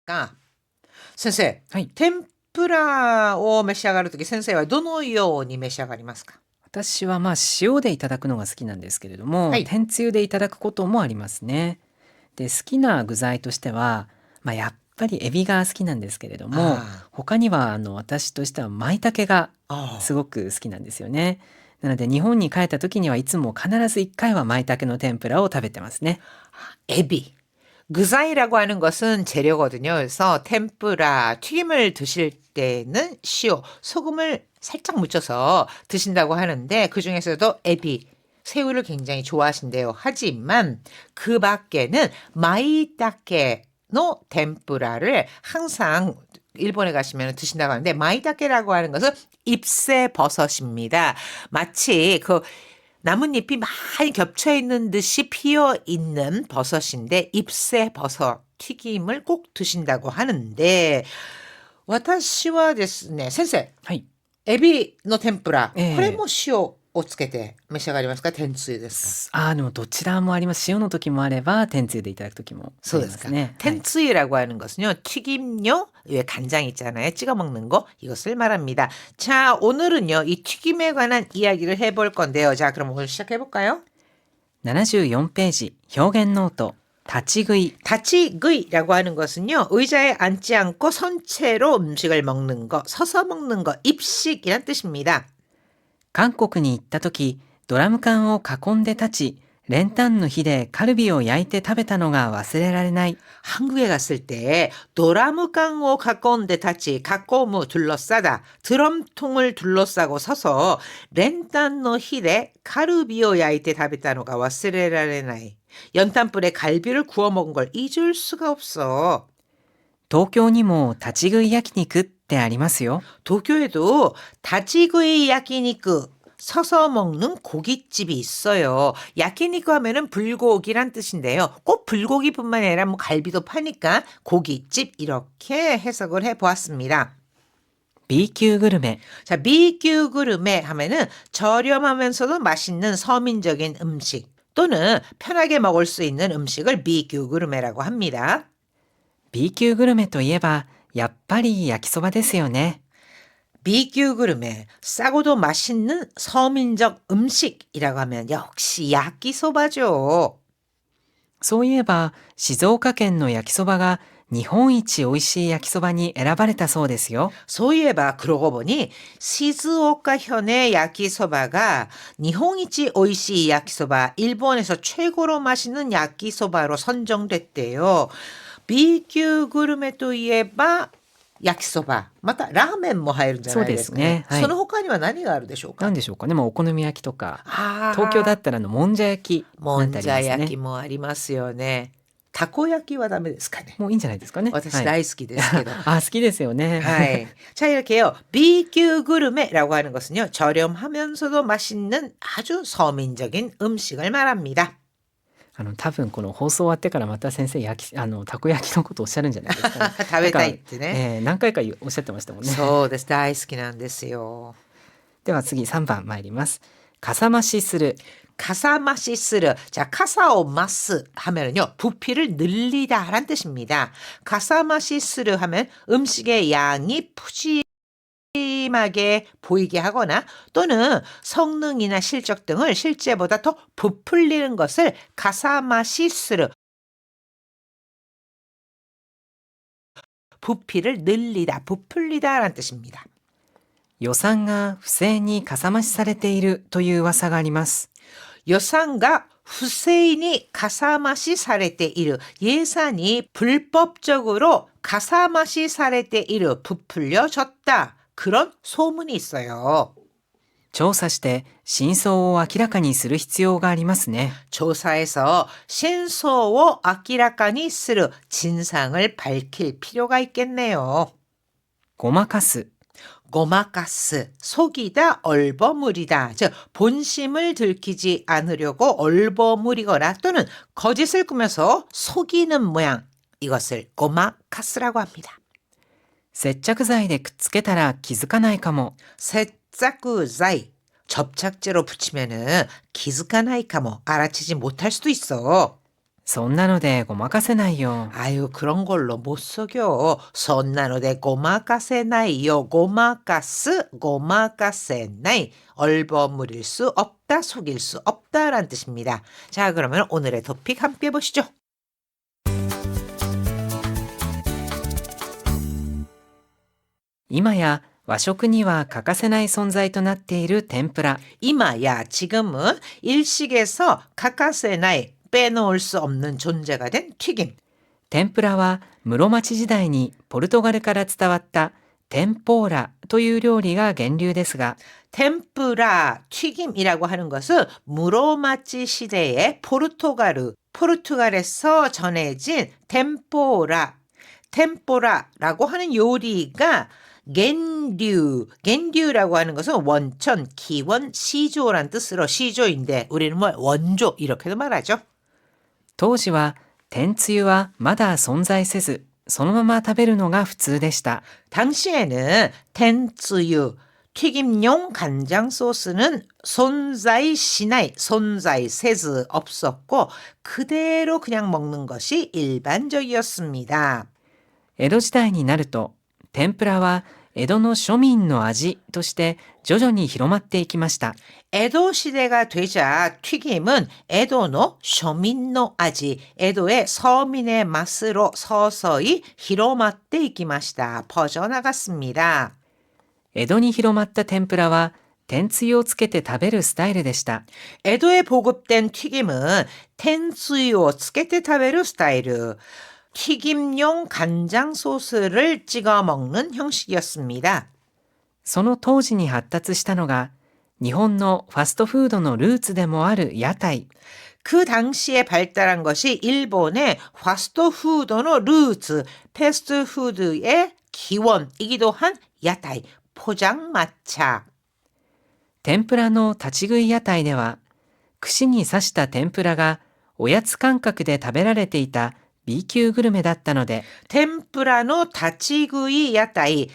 が、先生、はい。天ぷらを召し上がるとき、先生はどのように召し上がりますか？私は塩でいただくのが好きなんですけれども、はい。天つゆでいただくこともありますね。で、好きな具材としては、やっぱりエビが好きなんですけれども、あ他には私としては舞茸がすあ、ごく好きなんですよね。なので日本に帰った時にはいつも必ず1回は舞茸の天ぷらを食べてますね。에비.具材라고 하는 것은 재료거든요. 그래서 템뿌라, 튀김을 드실 때는塩, 소금을 살짝 묻혀서 드신다고 하는데 그중에서도 에비, 새우를 굉장히 좋아하신대요. 하지만 그 밖에는 마이타케노 템뿌라를 항상 일본에 가시면 드신다고 하는데 마이타케라고 하는 것은 잎새 버섯입니다. 마치 그 나뭇잎이 많이 겹쳐 있는 듯이 피어 있는 버섯인데 잎새 버섯 튀김을 꼭 드신다고 하는데 私はですね、先生、はい。エビの天ぷら、ええ。これも塩をつけて召し上がりますか？天つゆですか？でもどちらもあります。塩の時もあれば、天つゆでいただく時もありま そうですか。すね。はい。텐츠유라고 하는 것은요, 튀김요, 왜 간장 있잖아요. 찍어 먹는 거, 이것을 말합니다. 자, 오늘은요, 이 튀김에 관한 이야기를 해볼 건데요. 자, 그럼 오늘 시작해볼까요? 74ページ、表現ノート、立ち食い。 다치구이라고 하는 것은요, 의자에 앉지 않고 선체로 음식을 먹는 거, 서서 먹는 거, 입식이란 뜻입니다. 韓国に行った時、ドラム缶を囲んで立ち、練炭の火でカルビを焼いて食べたのが忘れられない。 한국에 갔을 때 도라무강호 가까운데 다치 가꼬무 둘러싸다 드럼통을 둘러싸고 서서 렌탄노 히레 카르비오 야이테 다베타노가 와스레라레나이 연탄불에 갈비를 구워 먹은 걸 잊을 수가 없어. 東京にも立ち食い焼肉ってありますよ。 도쿄에도 다치구이 야키니쿠 서서 먹는 고깃집이 있어요. 야키니쿠 하면은 불고기란 뜻인데요. 꼭 불고기뿐만 아니라 뭐 갈비도 파니까 고깃집 이렇게 해석을 해보았습니다. B 級グルメ。 자, B級그르메 하면은 저렴하면서도 맛있는 서민적인 음식 또는 편하게 먹을 수 있는 음식을 B級그르메라고 합니다. B 級グルメといえば、やっぱり焼きそばですよね。 B級그르메, 싸고도 맛있는 서민적 음식이라고 하면 역시 야끼소바죠. そういえば、静岡県の焼きそばが日本一美味しい焼きそばに選ばれたそうですよ。 소위에바 그러고 보니 시즈오카 현의 야끼소바가 니혼이치 오이시 야끼소바 일본에서 최고로 맛있는 야끼소바로 선정됐대요. B級 グルメといえば焼きそば、またラーメンも入るんじゃないですかね。そうですね。はい。その他には何があるでしょうか？なんでしょうかね。お好み焼きとか、あ東京だあ、ったらもんじゃ焼きもなんてありんじゃ焼きますね。もありますよね。たこ焼きはダメですかね。もういいんじゃないですかね。私はい。大好きですけど。あ、好きですよね。はい. 자, 이렇게요. B級그르메라고 하는 것은요. 저렴하면서도 맛있는 아주 서민적인 음식을 말합니다. 多分この放送終わってからまた先生たこ焼きのことをおっしゃるんじゃないですかね。食べたいってね。何回かおっしゃってましたもんね。そうです。大好きなんですよ。では次3番参ります。かさ増しする。 가사마시스르. 자, 카사오마스 하면은요, 부피를 늘리다라는 뜻입니다. 가사마시스르 하면 음식의 양이 푸짐하게 보이게 하거나 또는 성능이나 실적 등을 실제보다 더 부풀리는 것을 가사마시스르, 부피를 늘리다, 부풀리다라는 뜻입니다. 予算が不正にかさ増しされているという噂があります。 예산가 후세인이 가사마시 사레테이르 예산이 불법적으로 가사마시 사레테이르 부풀려졌다. 그런 소문이 있어요. 調査して真相を明らかにする必要がありますね。 조사에서 신소を 아키라카니 쓰르 진상을 밝힐 필요가 있겠네요. ごまかす。 고마가스, 속이다, 얼버무리다. 즉 본심을 들키지 않으려고 얼버무리거나 또는 거짓을 꾸며서 속이는 모양. 이것을 고마가스라고 합니다. 接着剤でくっつけたら気づかないかも。 세짜구자이. 접착제로 붙이면은 기스카나이카모 알아채지 못할 수도 있어. そんなのでごまかせないよ。 아유, 그런 걸로 못 속여. 손나노데 고마카세나이요. 고마카스, 고마카세나이. 얼버무릴 수 없다, 속일 수 없다라는 뜻입니다. 자, 그러면 오늘의 토픽 함께 보시죠. 今や和食には欠かせない存在となっている天ぷら。 이마야, 지금은 일식에서 카카세나이 빼놓을 수 없는 존재가 된 튀김. 天ぷらは室町時代にポルトガルから伝わったテンポーラという料理が源流ですが、 템프라, 튀김이라고 하는 것은 무로마치 시대의 포르투갈에서 전해진 템포라라고 하는 요리가 겐류라고 하는 것은 원천, 기원, 시조란 뜻으로 시조인데 우리는 뭐 원조 이렇게도 말하죠. 当時は天つゆはまだ存在せず、そのまま食べるのが普通でした。 당시에는 텐츠유, 튀김용 간장 소스는 손자이 세즈 없었고 그대로 그냥 먹는 것이 일반적이었습니다. 江戸時代になると、天ぷらは江戸の庶民の味として徐々に広まっていきました。 에도 시대가 되자 튀김은 에도노 쇼민노 아지, 에도의 서민의 맛으로 서서히 히로마떼 이기마시다. 퍼져나갔습니다. 江戸に広まった天ぷらは天つゆをつけて食べるスタイルでした。 에도에 보급된 튀김은 텐수요 쓰게테 타베르 스타일, 튀김용 간장 소스를 찍어 먹는 형식이었습니다. その当時に発達したのが日本のファストフードのルーツでもある屋台。 그 당시에 발달한 것이 일본의 파스트푸드의 루트, 패스트푸드의 기원이기도 한 야타이, 포장마차. 天ぷらの立ち食い屋台では串に刺した天ぷらがおやつ感覚で食べられていた B 級グルメだったので、 템프라노 다치구이 야타이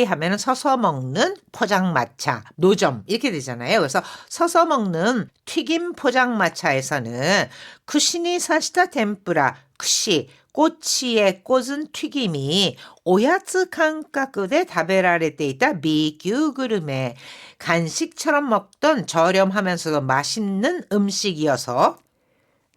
하면 서서 먹는 포장마차, 노점 이렇게 되잖아요. 그래서 서서 먹는 튀김 포장마차에서는 쿠시니 사시타 템프라, 쿠시, 꼬치에 꽂은 튀김이 오야츠 감각에 다베라레테 있다 B級그르메, 간식처럼 먹던 저렴하면서도 맛있는 음식이어서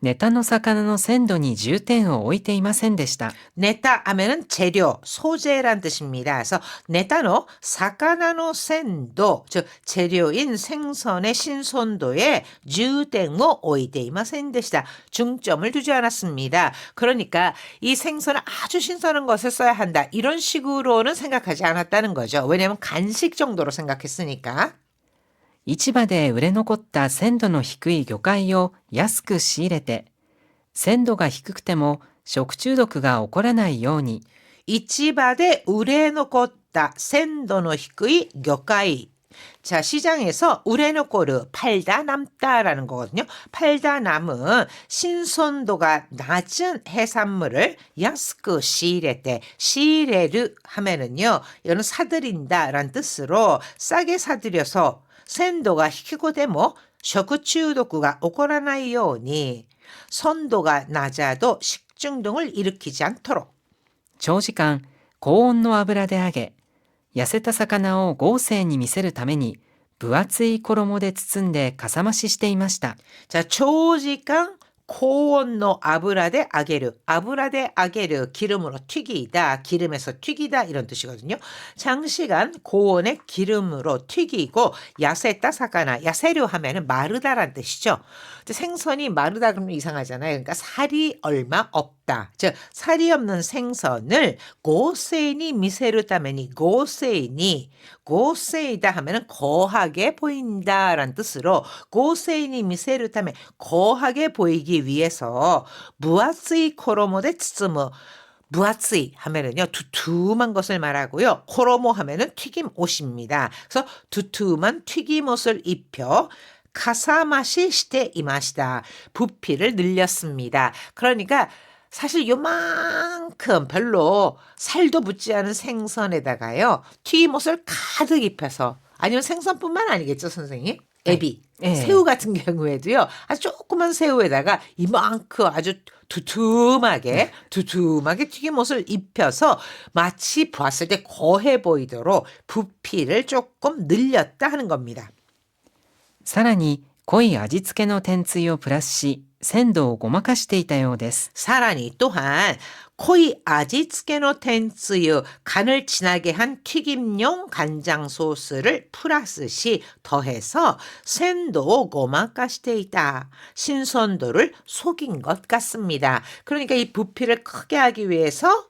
ネタの魚の鮮度に重点を置いていませんでした。 네타 하면은 재료, 소재란 뜻입니다. 그래서 네타노 사카나노 센도, 즉 재료인 생선의 신선도에 주땡모 오이데이마센데시다. 중점을 두지 않았습니다. 그러니까 이 생선은 아주 신선한 것을 써야 한다. 이런 식으로는 생각하지 않았다는 거죠. 왜냐하면 간식 정도로 생각했으니까. 市場で売れ残った鮮度の低い魚介を安く仕入れて、鮮度が低くても食中毒が起こらないように、 이치바데 우레노코타 센도노 히쿠이 교카이. 자, 시장에서 우레노코르, 팔다 남다라는 거거든요. 팔다 남은 신선도가 낮은 해산물을 야스크 시레테, 시레르 하면은요, 이거는 사들인다라는 뜻으로 싸게 사들여서鮮도가 히키고데모 쇼크추도쿠가 오코라나이 요니, 선도가 낮아도 식중독을 일으키지 않도록 長時間高温の油で揚げ、痩せた魚を豪勢に見せるために分厚い衣で包んでかさ増ししていました。 자, 조지강 고온노 아브라데 아게르, 기름으로 튀기다, 기름에서 튀기다 이런 뜻이거든요. 장시간 고온의 기름으로 튀기고, 야세따 사카나, 야세류 하면은 마르다란 뜻이죠. 생선이 마르다 그러면 이상하잖아요. 그러니까 살이 얼마 없다. 즉 살이 없는 생선을 고세니 미세르 따면이 고세이다 하면은 거하게 보인다라는 뜻으로 고세니 미세르 따면 거하게 보이기 위해서 무아츠이 코로모데 츠츠무, 무아츠이 하면은요 두툼한 것을 말하고요, 코로모 하면은 튀김 옷입니다. 그래서 두툼한 튀김 옷을 입혀 가사마시 시테 이마시다, 부피를 늘렸습니다. 그러니까 사실 요만큼 별로 살도 붙지 않은 생선에다가요 튀김옷을 가득 입혀서, 아니면 생선뿐만 아니겠죠 선생님? 애비. 예. 새우 같은 경우에도요. 아주 조그만 새우에다가 이만큼 아주 두툼하게 튀김옷을 입혀서 마치 봤을 때 거해 보이도록 부피를 조금 늘렸다 하는 겁니다. さらに濃い味付けの天つゆをプラスし、鮮度をごまかしていたようです。 사라니 또한 코이 아지츠케노 텐츠유 간을 진하게 한 튀김용 간장 소스를 플러스 시 더해서 센도 고마카시테 있다. 신선도를 속인 것 같습니다. 그러니까 이 부피를 크게 하기 위해서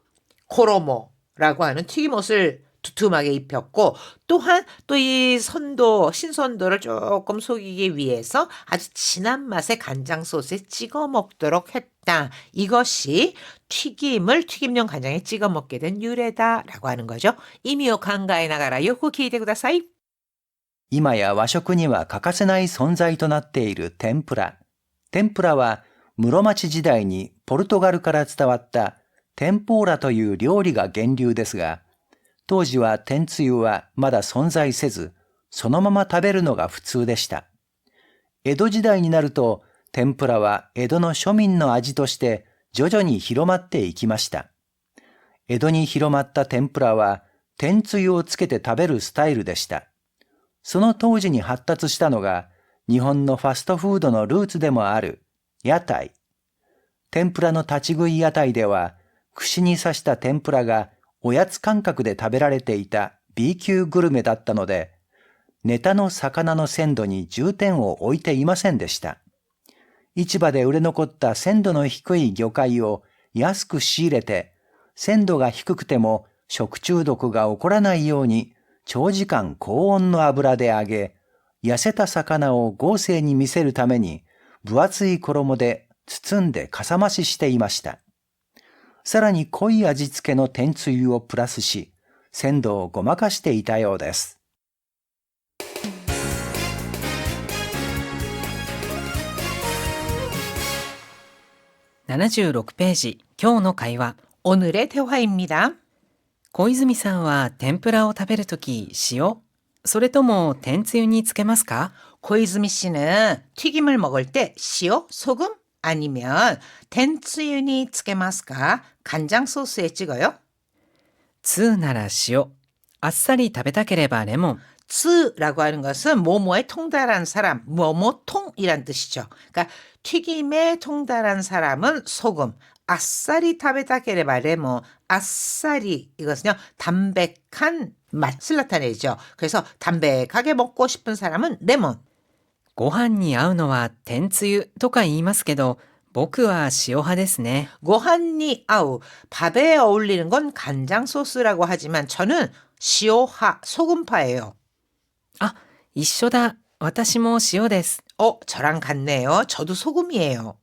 코로모라고 하는 튀김옷을 두툼하게 입혔고 또한 또 이 신선도를 조금 속이기 위해서 아주 진한 맛의 간장 소스에 찍어 먹도록 했다. 이것이 튀김용 간장에 찍어 먹게 된 유래다라고 하는 거죠. 이미오 간가에 나가라 요코 키이테 쿠다사이. 今や和食には欠かせない存在となっている天ぷら。天ぷらは室町時代にポルトガルから伝わったテンポーラという料理が源流ですが、当時は天つゆはまだ存在せず、そのまま食べるのが普通でした。江戸時代になると、天ぷらは江戸の庶民の味として徐々に広まっていきました。江戸に広まった天ぷらは、天つゆをつけて食べるスタイルでした。その当時に発達したのが、日本のファストフードのルーツでもある屋台。天ぷらの立ち食い屋台では、串に刺した天ぷらがおやつ感覚で食べられていた B 級グルメだったので、ネタの魚の鮮度に重点を置いていませんでした。市場で売れ残った鮮度の低い魚介を安く仕入れて、鮮度が低くても食中毒が起こらないように長時間高温の油で揚げ、痩せた魚を豪勢に見せるために分厚い衣で包んでかさ増ししていました。さらに濃い味付けの天つゆをプラスし、鮮度をごまかしていたようです。76ページ、今日の会話。 오늘의 대화입니다. 小泉さんは天ぷらを食べるとき塩それとも天つゆにつけますか? 고이즈미 씨는 튀김을 먹을 때塩, 소금 아니면 텐츠유니 츠게마스까? 간장 소스에 찍어요? 2なら塩。あっさり食べたければレモン。 츠라고 하는 것은 뭐뭐에 통달한 사람, 뭐뭐통이란 뜻이죠. 그러니까 튀김에 통달한 사람은 소금, 아싸리 타베타케레바 레몬, 아싸리 이것은요 담백한 맛을 나타내죠. 그래서 담백하게 먹고 싶은 사람은 레몬. ご飯に合うのは天つゆとか言いますけど、僕は塩派ですね。 고한니 아우 밥에 어울리는 건 간장 소스라고 하지만 저는 시오하 소금파예요. あ、一緒だ。私も塩です。 저랑 같네요. 저도 소금이에요.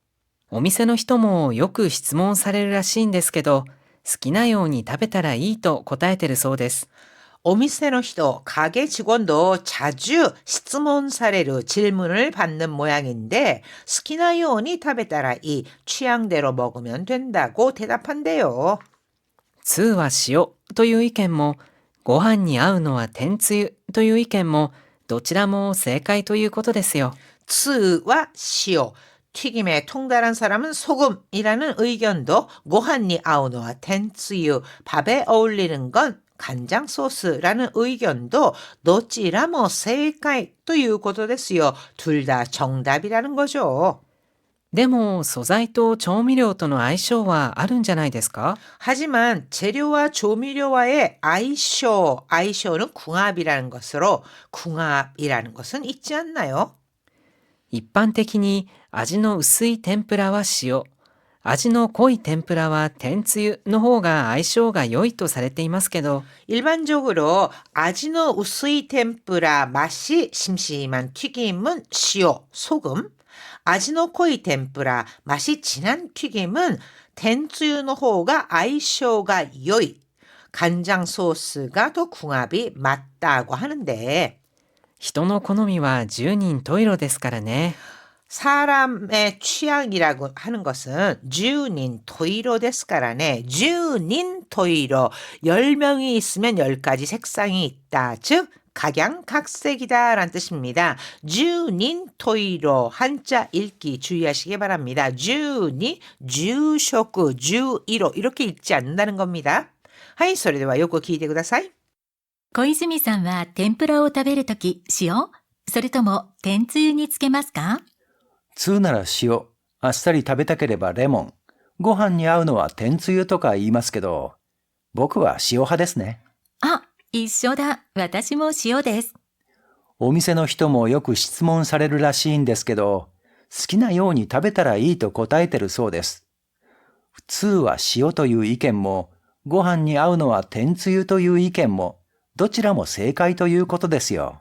お店の人もよく質問されるらしいんですけど、好きなように食べたらいいと答えてるそうです。 오미세노 히도 가게 직원도 자주 시츠몬 사례로 질문을 받는 모양인데 스키나요니 탑에 따라 이 취향대로 먹으면 된다고 대답한대요. 2は塩という意見も、ご飯に合うのは天つゆという意見も、どちらも正解ということですよ。 츠와 시오 튀김에 통달한 사람은 소금이라는 의견도 고한니 아우노와 텐츠유 밥에 어울리는 건 간장 소스라는 의견도 도찌라모 세이카이ということですよ. 둘 다 정답이라는 거죠. でも素材と調味料との相性はあるんじゃないですか? 하지만 재료와 조미료와의 아이쇼는 궁합이라는 것은 있지 않나요? 一般的に味の薄い天ぷらは塩、味の濃い天ぷらは天つゆの方が相性が良いとされていますけど、 일반적으로 아지노 우스이 템뿌라 맛이 심심한 튀김은 시오, 소금, 아지노 코이 템뿌라 맛이 진한 튀김은 텐츠유의 호가 아이쇼가 요이, 간장 소스가 더 궁합이 맞다고 하는데 人の好みは十人十色ですからね。 사람의 취향이라고 하는 것은 주닌 토이로 데스까라네. 주닌 토이로 10명이 있으면 10가지 색상이 있다. 즉 각양각색이다 라는 뜻입니다. 주닌 토이로 한자 읽기 주의하시기 바랍니다. 주니, 주쇼크, 주이로 이렇게 읽지 않는다는 겁니다. はい、それではよく聞いてください。小泉さんは天ぷらを食べるとき塩それとも天つゆにつけますか？通なら塩、あっさり食べたければレモン、ご飯に合うのは天つゆとか言いますけど、僕は塩派ですね。あ、一緒だ。私も塩です。お店の人もよく質問されるらしいんですけど、好きなように食べたらいいと答えてるそうです。普通は塩という意見も、ご飯に合うのは天つゆという意見も、どちらも正解ということですよ。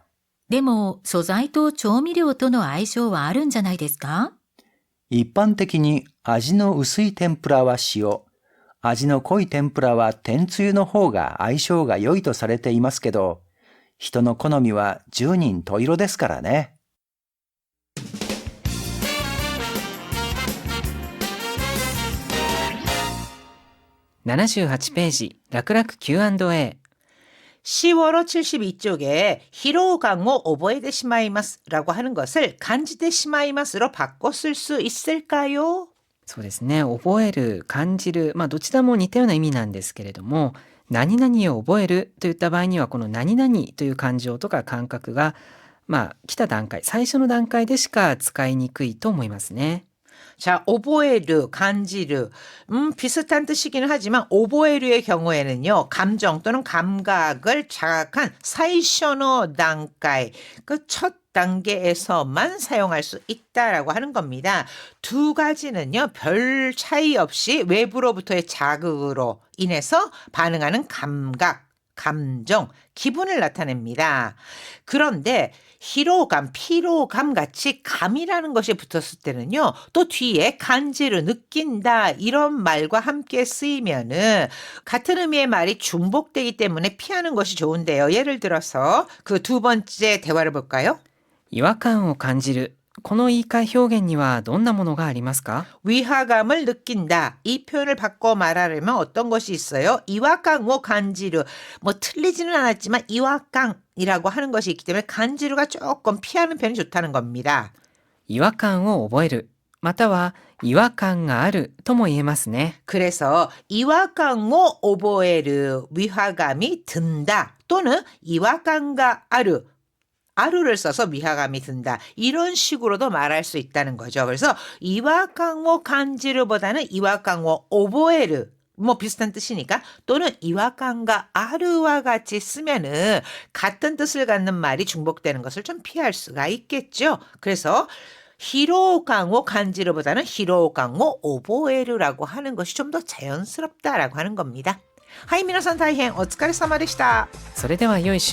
でも、素材と調味料との相性はあるんじゃないですか？一般的に味の薄い天ぷらは塩、味の濃い天ぷらは天つゆの方が相性が良いとされていますけど、人の好みは十人十色ですからね。78ページ、楽々 Q&A。 10월 72쪽에 히로강を오버에しまいます라고 하는 것을 간지대しまいます로 바꿔 쓸 수 있을까요? そうですね。覚える、感じる、どちらも似たような意味なんですけれども、何々を覚えるといった場合には、この何々という感情とか感覚が、来た段階、最初の段階でしか使いにくいと思いますね。 자, 오보에르, 간지르. 비슷한 뜻이기는 하지만 오보에르의 경우에는요. 감정 또는 감각을 자각한 사이셔노 단가이, 그 첫 단계에서만 사용할 수 있다라고 하는 겁니다. 두 가지는요. 별 차이 없이 외부로부터의 자극으로 인해서 반응하는 감각, 감정, 기분을 나타냅니다. 그런데 희로감, 피로감 같이 감이라는 것이 붙었을 때는요. 또 뒤에 간지를 느낀다 이런 말과 함께 쓰이면은 같은 의미의 말이 중복되기 때문에 피하는 것이 좋은데요. 예를 들어서 그 두 번째 대화를 볼까요? 違和感を感じる。この言い換え表現にはどんなものがありますか？ 위화감을 느낀다. 이 표현을 바꿔 말하려면 어떤 것이 있어요? 이와깡오 간지르. 뭐 틀리지는 않았지만 이와깡이라고 하는 것이 있기 때문에 간지르가 조금 피하는 편이 좋다는 겁니다. 違和感を覚える。または違和感があるとも言えますね。 그래서 이와깡오 오보에르 위화감이 든다 또는 이와깡가 아르 아루를 써서 위화감이 든다. 이런 식으로도 말할 수 있다는 거죠. 그래서 이와깡오 간지르보다는 이와깡오 오보에르 뭐 비슷한 뜻이니까 또는 이와깡과 아르와 같이 쓰면은 같은 뜻을 갖는 말이 중복되는 것을 좀 피할 수가 있겠죠. 그래서 히로강오 간지르보다는 히로강오 오보에르라고 하는 것이 좀 더 자연스럽다라고 하는 겁니다. 하이皆さん大変お疲れ様でした。それでは良い週